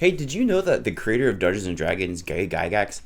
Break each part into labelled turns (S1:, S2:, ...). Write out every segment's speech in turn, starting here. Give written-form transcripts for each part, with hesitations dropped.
S1: Hey, did you know that the creator of Dungeons and Dragons, Gygax,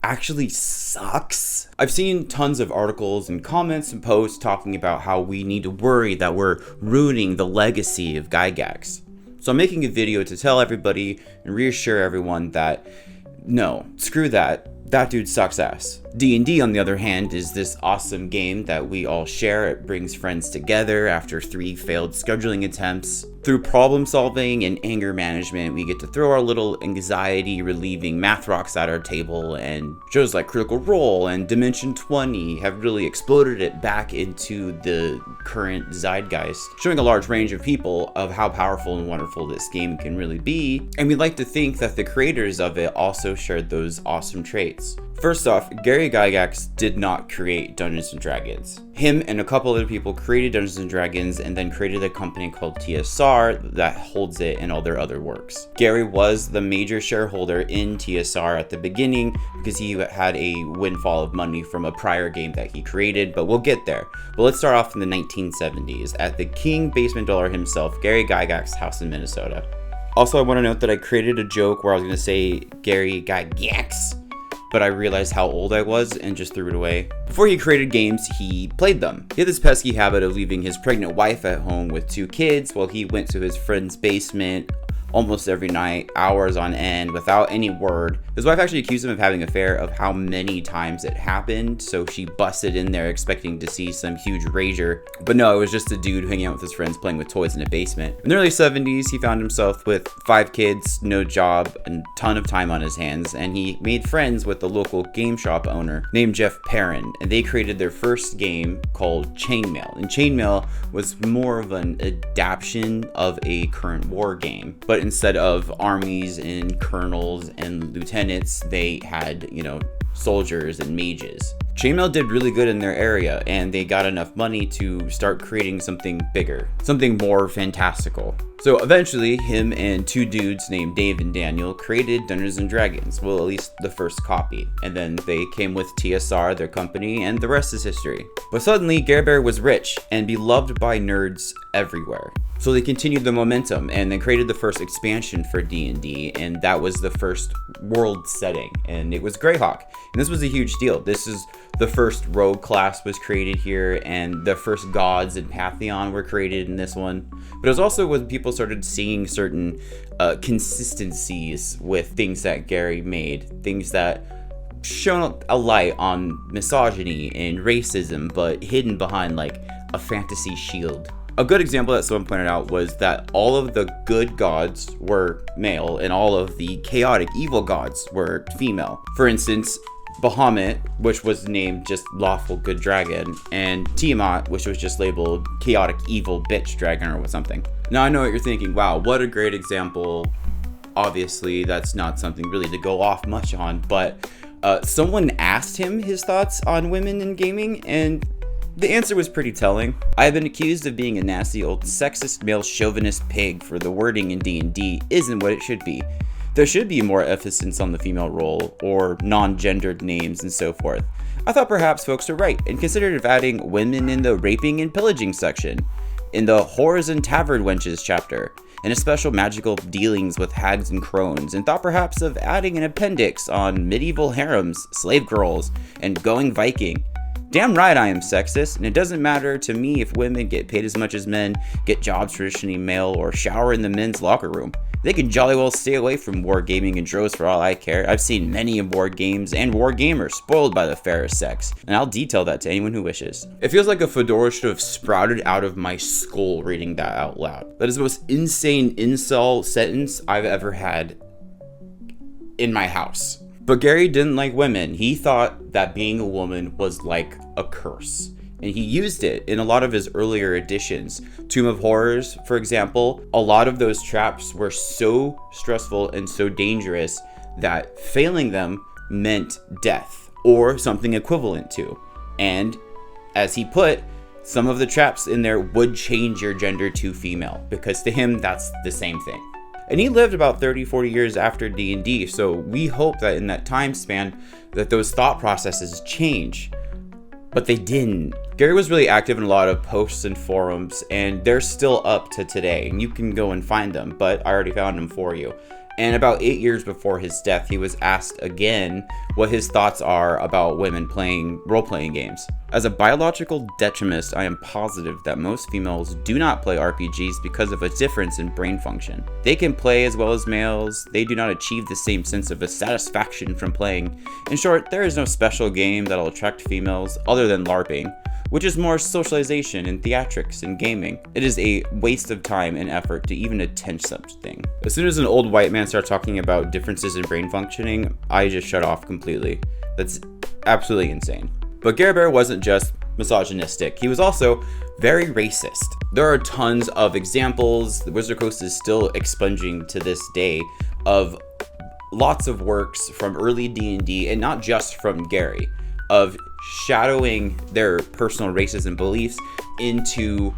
S1: actually sucks? I've seen tons of articles and comments and posts talking about how we need to worry that we're ruining the legacy of Gygax. So I'm making a video to tell everybody and reassure everyone that no, screw that. That dude sucks ass. D&D, on the other hand, is this awesome game that we all share. It brings friends together after 3 failed scheduling attempts. Through problem solving and anger management, we get to throw our little anxiety relieving math rocks at our table, and shows like Critical Role and Dimension 20 have really exploded it back into the current zeitgeist, showing a large range of people of how powerful and wonderful this game can really be. And we'd like to think that the creators of it also shared those awesome traits. First off, Gary Gygax did not create Dungeons & Dragons. Him and a couple other people created Dungeons & Dragons and then created a company called TSR that holds it and all their other works. Gary was the major shareholder in TSR at the beginning because he had a windfall of money from a prior game that he created, but we'll get there. But let's start off in the 1970s at the King Basement Dweller himself, Gary Gygax's house in Minnesota. Also, I want to note that I created a joke where I was going to say Gary Gygax, but I realized how old I was and just threw it away. Before he created games, he played them. He had this pesky habit of leaving his pregnant wife at home with 2 kids while he went to his friend's basement almost every night, hours on end, without any word. His wife actually accused him of having an affair of how many times it happened, so she busted in there expecting to see some huge rager. But no, it was just a dude hanging out with his friends playing with toys in a basement. In the early 70s, he found himself with 5 kids, no job, and a ton of time on his hands, and he made friends with the local game shop owner named Jeff Perrin, and they created their first game called Chainmail. And Chainmail was more of an adaptation of a current war game, but instead of armies and colonels and lieutenants, they had, soldiers and mages. Chainmail did really good in their area, and they got enough money to start creating something bigger, something more fantastical. So eventually, him and 2 dudes named Dave and Daniel created Dungeons & Dragons, well, at least the first copy. And then they came with TSR, their company, and the rest is history. But suddenly, Gare Bear was rich and beloved by nerds everywhere. So they continued the momentum and then created the first expansion for D&D, and that was the first world setting, and it was Greyhawk. And this was a huge deal. This is the first rogue class was created here, and the first gods and Pantheon were created in this one. But it was also when people started seeing certain consistencies with things that Gary made, things that shone a light on misogyny and racism, but hidden behind like a fantasy shield. A good example that someone pointed out was that all of the good gods were male and all of the chaotic evil gods were female. For instance, Bahamut, which was named just Lawful Good Dragon, and Tiamat, which was just labeled Chaotic Evil Bitch Dragon or something. Now I know what you're thinking, wow, what a great example. Obviously, that's not something really to go off much on, but someone asked him his thoughts on women in gaming, and the answer was pretty telling. I have been accused of being a nasty old sexist male chauvinist pig for the wording in D&D isn't what it should be. There should be more emphasis on the female role, or non-gendered names and so forth. I thought perhaps folks were right, and considered adding women in the raping and pillaging section, in the whores and tavern wenches chapter, and a special magical dealings with hags and crones, and thought perhaps of adding an appendix on medieval harems, slave girls, and going Viking. Damn right I am sexist, and it doesn't matter to me if women get paid as much as men, get jobs traditionally male, or shower in the men's locker room. They can jolly well stay away from wargaming and droves for all I care. I've seen many war games and war gamers spoiled by the fairer sex, and I'll detail that to anyone who wishes. It feels like a fedora should have sprouted out of my skull reading that out loud. That is the most insane incel sentence I've ever had in my house. But Gary didn't like women. He thought that being a woman was like a curse. And he used it in a lot of his earlier editions. Tomb of Horrors, for example, a lot of those traps were so stressful and so dangerous that failing them meant death or something equivalent to. And as he put, some of the traps in there would change your gender to female, because to him, that's the same thing. And he lived about 30-40 years after D&D, so we hope that in that time span that those thought processes change. But they didn't. Gary was really active in a lot of posts and forums, and they're still up to today, and you can go and find them, but I already found them for you. And about 8 years before his death, he was asked again what his thoughts are about women playing role-playing games. As a biological determinist, I am positive that most females do not play RPGs because of a difference in brain function. They can play as well as males, they do not achieve the same sense of a satisfaction from playing. In short, there is no special game that'll attract females other than LARPing, which is more socialization and theatrics and gaming. It is a waste of time and effort to even attempt such thing. As soon as an old white man starts talking about differences in brain functioning, I just shut off completely. That's absolutely insane. But Gare Bear wasn't just misogynistic, he was also very racist. There are tons of examples. The Wizard Coast is still expunging to this day of lots of works from early D&D, and not just from Gary, of shadowing their personal races and beliefs into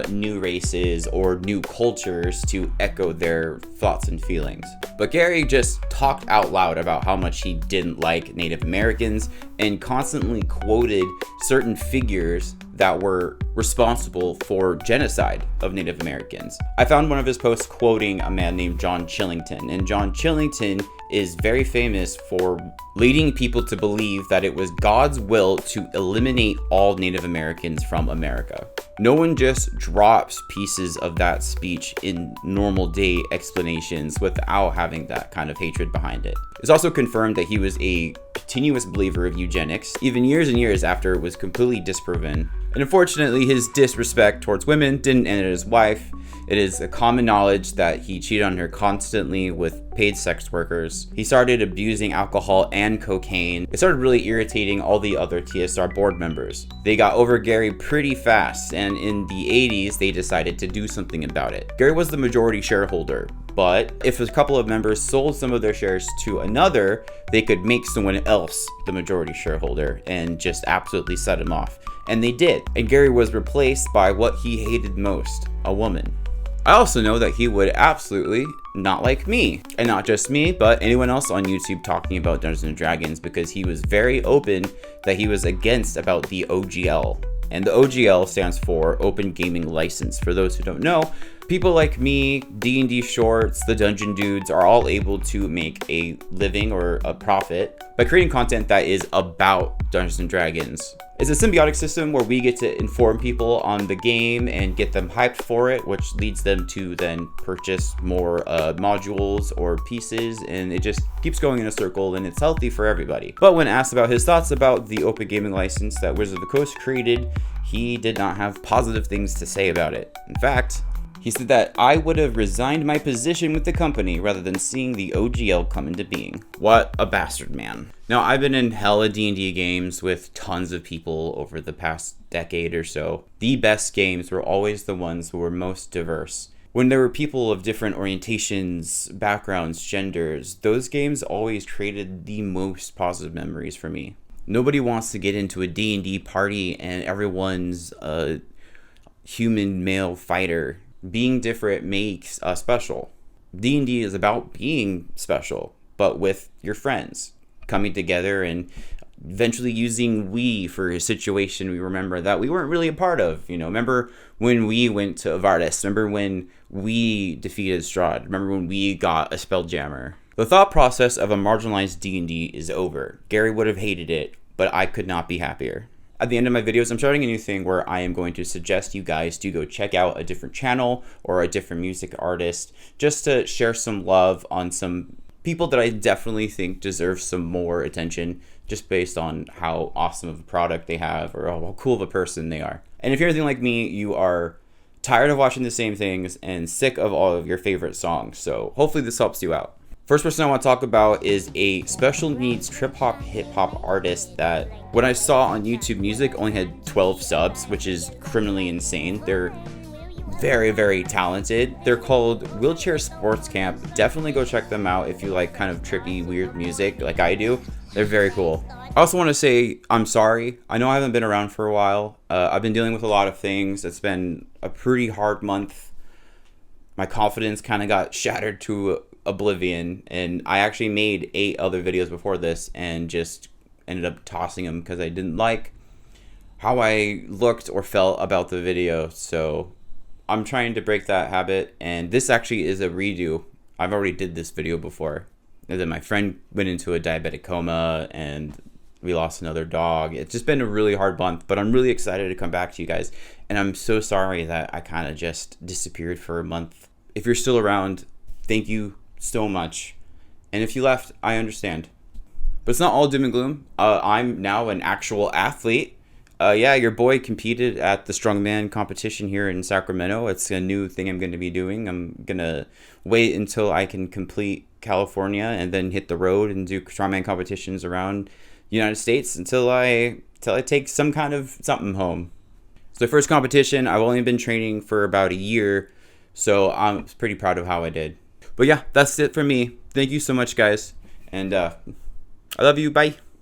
S1: new races or new cultures to echo their thoughts and feelings. But Gary just talked out loud about how much he didn't like Native Americans and constantly quoted certain figures that were responsible for genocide of Native Americans. I found one of his posts quoting a man named John Chillington, and John Chillington is very famous for leading people to believe that it was God's will to eliminate all Native Americans from America. No one just drops pieces of that speech in normal day explanations without having that kind of hatred behind it. It's also confirmed that he was a continuous believer of eugenics, even years and years after it was completely disproven. And unfortunately, his disrespect towards women didn't end at his wife. It is a common knowledge that he cheated on her constantly with paid sex workers. He started abusing alcohol and cocaine. It started really irritating all the other TSR board members. They got over Gary pretty fast, and in the 80s, they decided to do something about it. Gary was the majority shareholder, but if a couple of members sold some of their shares to another, they could make someone else the majority shareholder and just absolutely set him off. And they did. And Gary was replaced by what he hated most, a woman. I also know that he would absolutely not like me. And not just me, but anyone else on YouTube talking about Dungeons & Dragons, because he was very open that he was against about the OGL. And the OGL stands for Open Gaming License. For those who don't know, people like me, D&D Shorts, the Dungeon Dudes are all able to make a living or a profit by creating content that is about Dungeons & Dragons. It's a symbiotic system where we get to inform people on the game and get them hyped for it, which leads them to then purchase more modules or pieces, and it just keeps going in a circle, and it's healthy for everybody. But when asked about his thoughts about the Open Gaming License that Wizards of the Coast created, he did not have positive things to say about it. In fact, he said that I would have resigned my position with the company rather than seeing the OGL come into being. What a bastard, man. Now, I've been in hella D&D games with tons of people over the past decade or so. The best games were always the ones who were most diverse. When there were people of different orientations, backgrounds, genders, those games always created the most positive memories for me. Nobody wants to get into a D&D party and everyone's a human male fighter. Being different makes us special. D&D is about being special, but with your friends, coming together and eventually using we for a situation we remember that we weren't really a part of. You know, remember when we went to Avardis? Remember when we defeated Strahd? Remember when we got a Spelljammer? The thought process of a marginalized D&D is over. Gary would have hated it, but I could not be happier. At the end of my videos, I'm starting a new thing where I am going to suggest you guys to go check out a different channel or a different music artist just to share some love on some people that I definitely think deserve some more attention just based on how awesome of a product they have or how cool of a person they are. And if you're anything like me, you are tired of watching the same things and sick of all of your favorite songs. So hopefully this helps you out. First person I want to talk about is a special needs trip-hop hip-hop artist that when I saw on YouTube Music only had 12 subs, which is criminally insane. They're very, very talented. They're called Wheelchair Sports Camp. Definitely go check them out if you like kind of trippy, weird music like I do. They're very cool. I also want to say I'm sorry. I know I haven't been around for a while. I've been dealing with a lot of things. It's been a pretty hard month. My confidence kind of got shattered to oblivion, and I actually made 8 other videos before this and just ended up tossing them because I didn't like how I looked or felt about the video. So I'm trying to break that habit, and this actually is a redo. I've already did this video before. And then my friend went into a diabetic coma, and we lost another dog. It's just been a really hard month, but I'm really excited to come back to you guys. And I'm so sorry that I kind of just disappeared for a month. If you're still around, thank you so much. And if you left, I understand. But it's not all doom and gloom. I'm now an actual athlete. Yeah, your boy competed at the strongman competition here in Sacramento. It's a new thing I'm going to be doing. I'm going to wait until I can complete California and then hit the road and do strongman competitions around the United States until I take some kind of something home. It's the first competition. I've only been training for about a year, so I'm pretty proud of how I did. But yeah, that's it for me. Thank you so much, guys. And I love you. Bye.